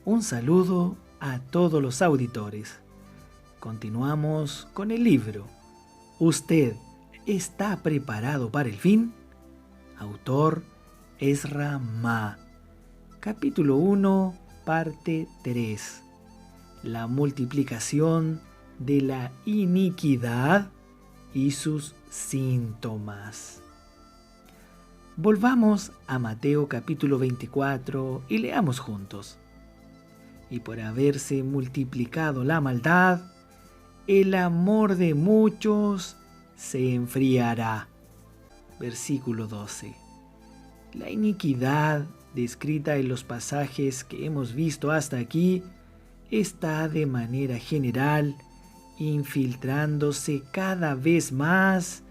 Un saludo a todos los auditores. Continuamos con el libro ¿Usted está preparado para el fin? Autor Ezra Ma. Capítulo 1, parte 3. La multiplicación de la iniquidad y sus síntomas. Volvamos a Mateo capítulo 24 y leamos juntos. Y por haberse multiplicado la maldad, el amor de muchos se enfriará. Versículo 12. La iniquidad descrita en los pasajes que hemos visto hasta aquí está de manera general infiltrándose cada vez más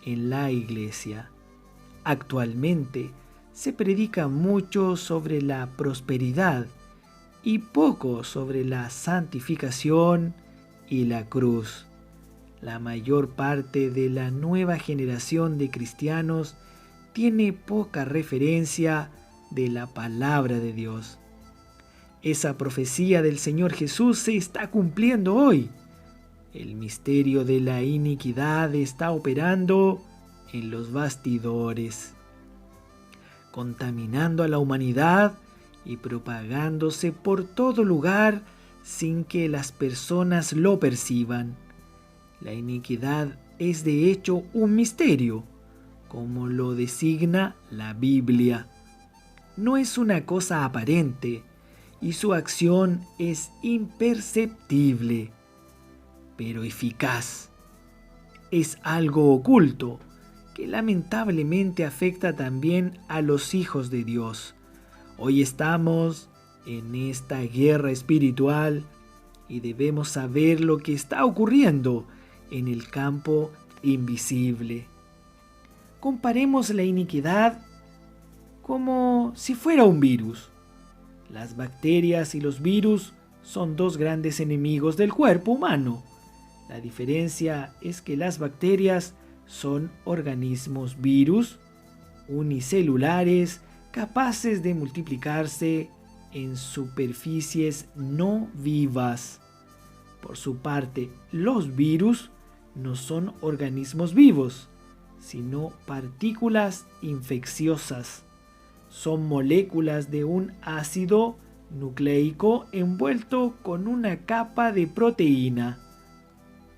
en la iglesia. Actualmente se predica mucho sobre la prosperidad y poco sobre la santificación y la cruz. La mayor parte de la nueva generación de cristianos tiene poca referencia de la palabra de Dios. Esa profecía del Señor Jesús se está cumpliendo hoy. El misterio de la iniquidad está operando en los bastidores, contaminando a la humanidad y propagándose por todo lugar sin que las personas lo perciban. La iniquidad es de hecho un misterio, como lo designa la Biblia. No es una cosa aparente y su acción es imperceptible, pero eficaz. Es algo oculto que lamentablemente afecta también a los hijos de Dios. Hoy estamos en esta guerra espiritual y debemos saber lo que está ocurriendo en el campo invisible. Comparemos la iniquidad como si fuera un virus. Las bacterias y los virus son dos grandes enemigos del cuerpo humano. La diferencia es que las bacterias son organismos virus unicelulares capaces de multiplicarse en superficies no vivas. Por su parte, los virus no son organismos vivos, sino partículas infecciosas. Son moléculas de un ácido nucleico envuelto con una capa de proteína.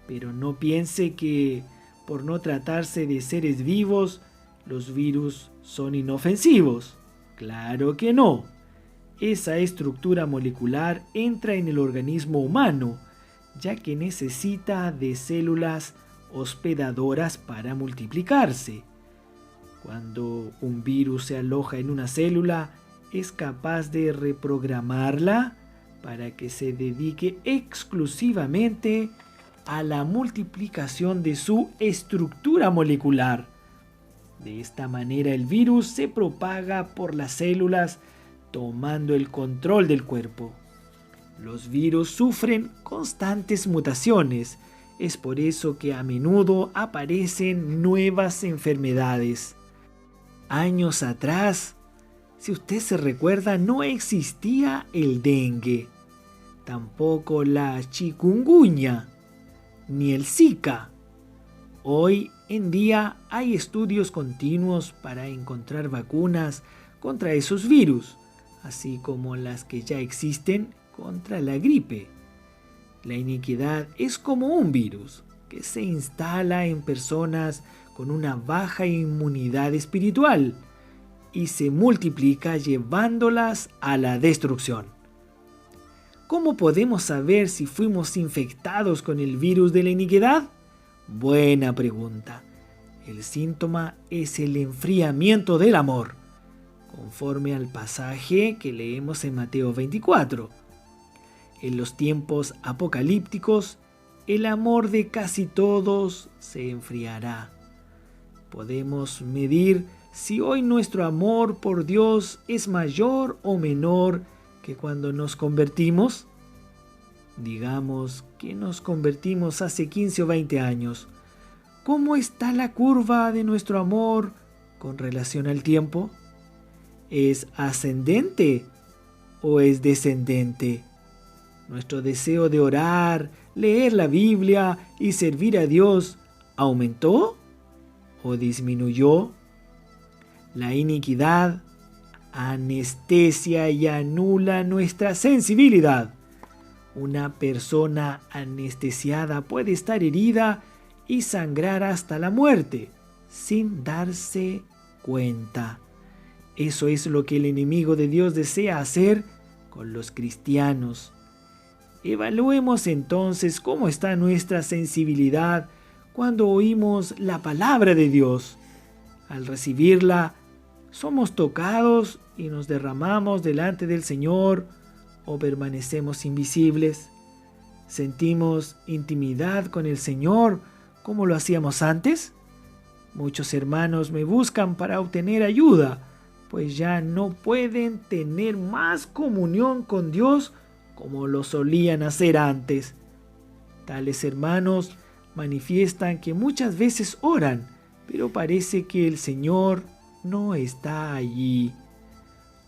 Pero no piense que, por no tratarse de seres vivos, los virus son inofensivos. Claro que no. Esa estructura molecular entra en el organismo humano, ya que necesita de células hospedadoras para multiplicarse. Cuando un virus se aloja en una célula, es capaz de reprogramarla para que se dedique exclusivamente a la multiplicación de su estructura molecular. De esta manera el virus se propaga por las células tomando el control del cuerpo. Los virus sufren constantes mutaciones, es por eso que a menudo aparecen nuevas enfermedades. Años atrás, si usted se recuerda, no existía el dengue, tampoco la chikungunya, ni el Zika. Hoy en día hay estudios continuos para encontrar vacunas contra esos virus, así como las que ya existen contra la gripe. La iniquidad es como un virus que se instala en personas con una baja inmunidad espiritual y se multiplica llevándolas a la destrucción. ¿Cómo podemos saber si fuimos infectados con el virus de la iniquidad? Buena pregunta. El síntoma es el enfriamiento del amor, conforme al pasaje que leemos en Mateo 24. En los tiempos apocalípticos, el amor de casi todos se enfriará. Podemos medir si hoy nuestro amor por Dios es mayor o menor que cuando nos convertimos. Digamos que nos convertimos hace 15 o 20 años. ¿Cómo está la curva de nuestro amor con relación al tiempo? ¿Es ascendente o es descendente? ¿Nuestro deseo de orar, leer la Biblia y servir a Dios aumentó o disminuyó? La iniquidad anestesia y anula nuestra sensibilidad. Una persona anestesiada puede estar herida y sangrar hasta la muerte sin darse cuenta. Eso es lo que el enemigo de Dios desea hacer con los cristianos. Evaluemos entonces cómo está nuestra sensibilidad cuando oímos la palabra de Dios. Al recibirla, ¿somos tocados y nos derramamos delante del Señor o permanecemos invisibles? ¿Sentimos intimidad con el Señor como lo hacíamos antes? Muchos hermanos me buscan para obtener ayuda, pues ya no pueden tener más comunión con Dios como lo solían hacer antes. Tales hermanos manifiestan que muchas veces oran, pero parece que el Señor no está allí.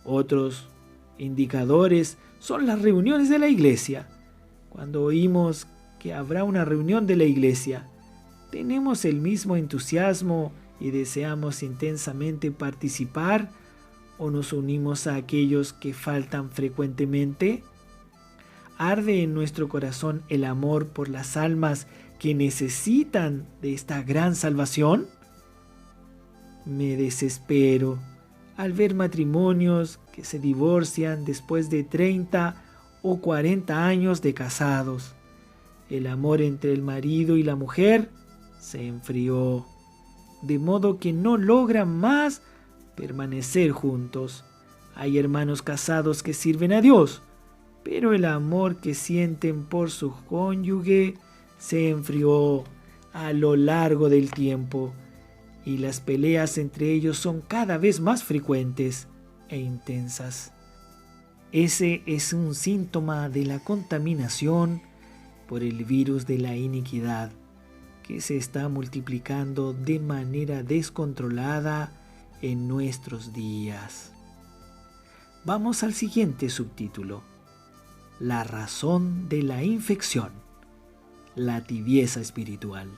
Otros indicadores son las reuniones de la iglesia. Cuando oímos que habrá una reunión de la iglesia, ¿tenemos el mismo entusiasmo y deseamos intensamente participar o nos unimos a aquellos que faltan frecuentemente? ¿Arde en nuestro corazón el amor por las almas que necesitan de esta gran salvación? Me desespero al ver matrimonios que se divorcian después de 30 o 40 años de casados. El amor entre el marido y la mujer se enfrió, de modo que no logran más permanecer juntos. Hay hermanos casados que sirven a Dios, pero el amor que sienten por su cónyuge se enfrió a lo largo del tiempo, y las peleas entre ellos son cada vez más frecuentes e intensas. Ese es un síntoma de la contaminación por el virus de la iniquidad, que se está multiplicando de manera descontrolada en nuestros días. Vamos al siguiente subtítulo: la razón de la infección, la tibieza espiritual.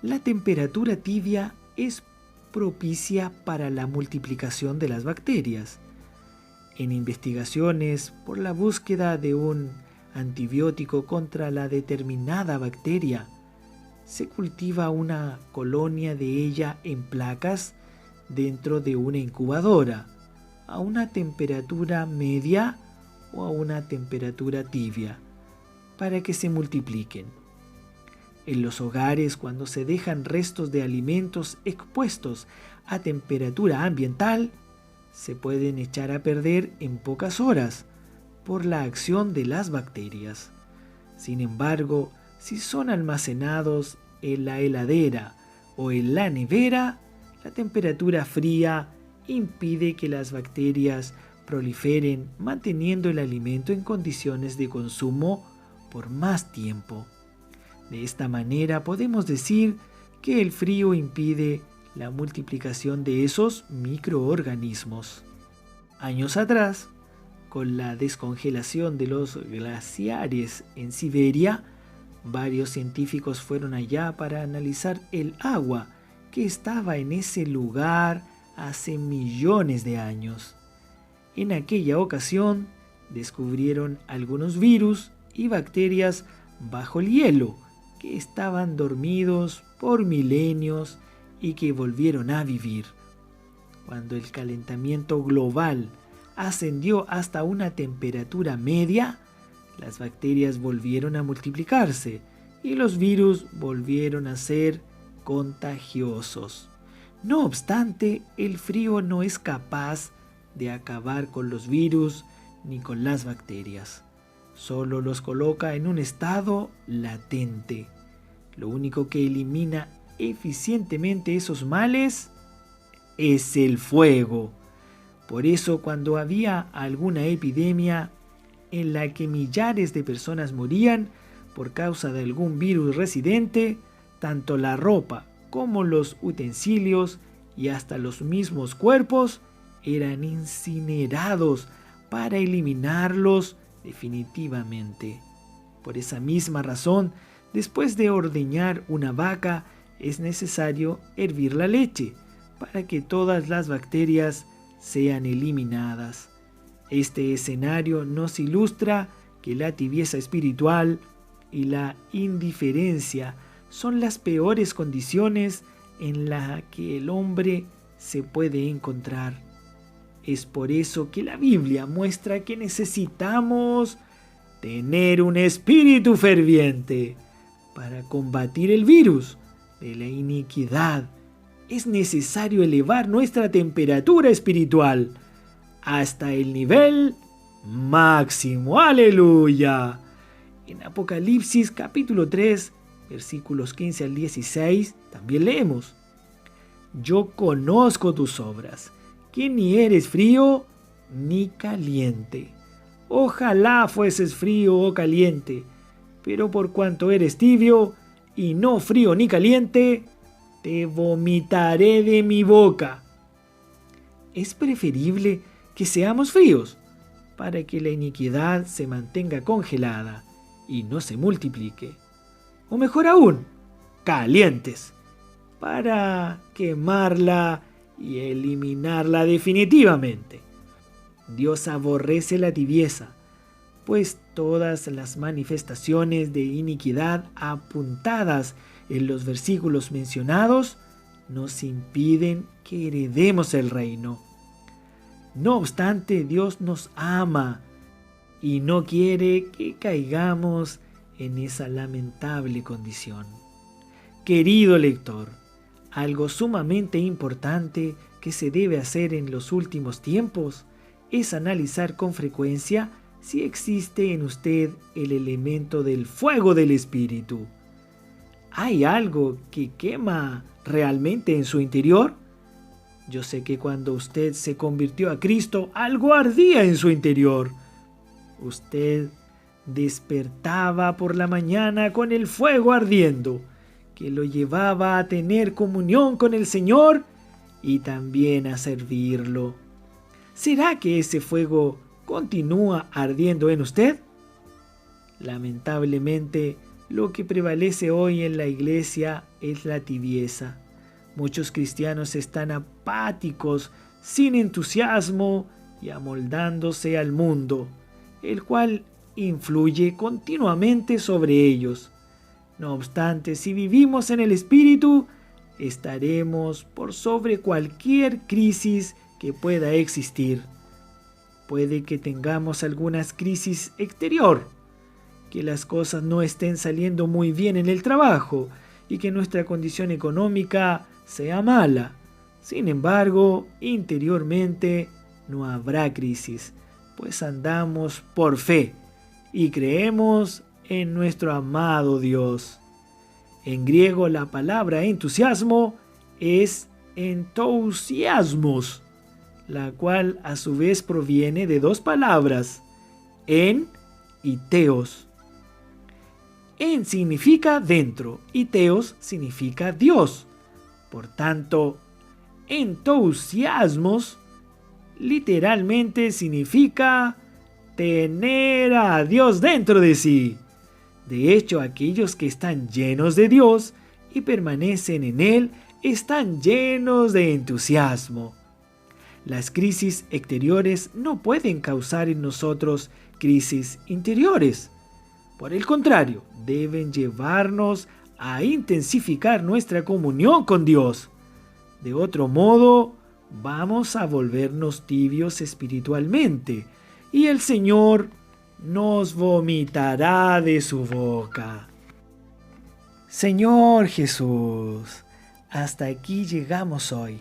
La temperatura tibia es propicia para la multiplicación de las bacterias. En investigaciones por la búsqueda de un antibiótico contra la determinada bacteria, se cultiva una colonia de ella en placas dentro de una incubadora, a una temperatura media o a una temperatura tibia, para que se multipliquen. En los hogares, cuando se dejan restos de alimentos expuestos a temperatura ambiental, se pueden echar a perder en pocas horas por la acción de las bacterias. Sin embargo, si son almacenados en la heladera o en la nevera, la temperatura fría impide que las bacterias proliferen, manteniendo el alimento en condiciones de consumo por más tiempo. De esta manera podemos decir que el frío impide la multiplicación de esos microorganismos. Años atrás, con la descongelación de los glaciares en Siberia, varios científicos fueron allá para analizar el agua que estaba en ese lugar hace millones de años. En aquella ocasión, descubrieron algunos virus y bacterias bajo el hielo que estaban dormidos por milenios y que volvieron a vivir. Cuando el calentamiento global ascendió hasta una temperatura media, las bacterias volvieron a multiplicarse y los virus volvieron a ser contagiosos. No obstante, el frío no es capaz de acabar con los virus ni con las bacterias. Solo los coloca en un estado latente. Lo único que elimina eficientemente esos males es el fuego. Por eso, cuando había alguna epidemia en la que millares de personas morían por causa de algún virus residente, tanto la ropa como los utensilios y hasta los mismos cuerpos eran incinerados para eliminarlos definitivamente. Por esa misma razón, después de ordeñar una vaca, es necesario hervir la leche para que todas las bacterias sean eliminadas. Este escenario nos ilustra que la tibieza espiritual y la indiferencia son las peores condiciones en las que el hombre se puede encontrar. Es por eso que la Biblia muestra que necesitamos tener un espíritu ferviente. Para combatir el virus de la iniquidad, es necesario elevar nuestra temperatura espiritual hasta el nivel máximo. ¡Aleluya! En Apocalipsis capítulo 3, versículos 15 al 16, también leemos: Yo conozco tus obras, que ni eres frío ni caliente. Ojalá fueses frío o caliente, pero por cuanto eres tibio y no frío ni caliente, te vomitaré de mi boca. Es preferible que seamos fríos, para que la iniquidad se mantenga congelada y no se multiplique. O mejor aún, calientes, para quemarla y eliminarla definitivamente. Dios aborrece la tibieza, pues todas las manifestaciones de iniquidad apuntadas en los versículos mencionados nos impiden que heredemos el reino. No obstante, Dios nos ama y no quiere que caigamos en esa lamentable condición. Querido lector, algo sumamente importante que se debe hacer en los últimos tiempos es analizar con frecuencia si existe en usted el elemento del fuego del Espíritu. ¿Hay algo que quema realmente en su interior? Yo sé que cuando usted se convirtió a Cristo, algo ardía en su interior. Usted despertaba por la mañana con el fuego ardiendo, que lo llevaba a tener comunión con el Señor y también a servirlo. ¿Será que ese fuego continúa ardiendo en usted? Lamentablemente, lo que prevalece hoy en la iglesia es la tibieza. Muchos cristianos están apáticos, sin entusiasmo y amoldándose al mundo, el cual influye continuamente sobre ellos. No obstante, si vivimos en el Espíritu, estaremos por sobre cualquier crisis que pueda existir. Puede que tengamos algunas crisis exterior, que las cosas no estén saliendo muy bien en el trabajo y que nuestra condición económica sea mala. Sin embargo, interiormente no habrá crisis, pues andamos por fe y creemos en nuestro amado Dios. En griego la palabra entusiasmo es entousiasmos, la cual a su vez proviene de dos palabras, en y teos. En significa dentro y teos significa Dios. Por tanto, entousiasmos literalmente significa tener a Dios dentro de sí. De hecho, aquellos que están llenos de Dios y permanecen en Él están llenos de entusiasmo. Las crisis exteriores no pueden causar en nosotros crisis interiores. Por el contrario, deben llevarnos a intensificar nuestra comunión con Dios. De otro modo, vamos a volvernos tibios espiritualmente y el Señor nos vomitará de su boca. Señor Jesús, hasta aquí llegamos hoy.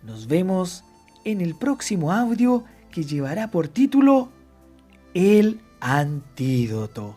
Nos vemos en el próximo audio que llevará por título El Antídoto.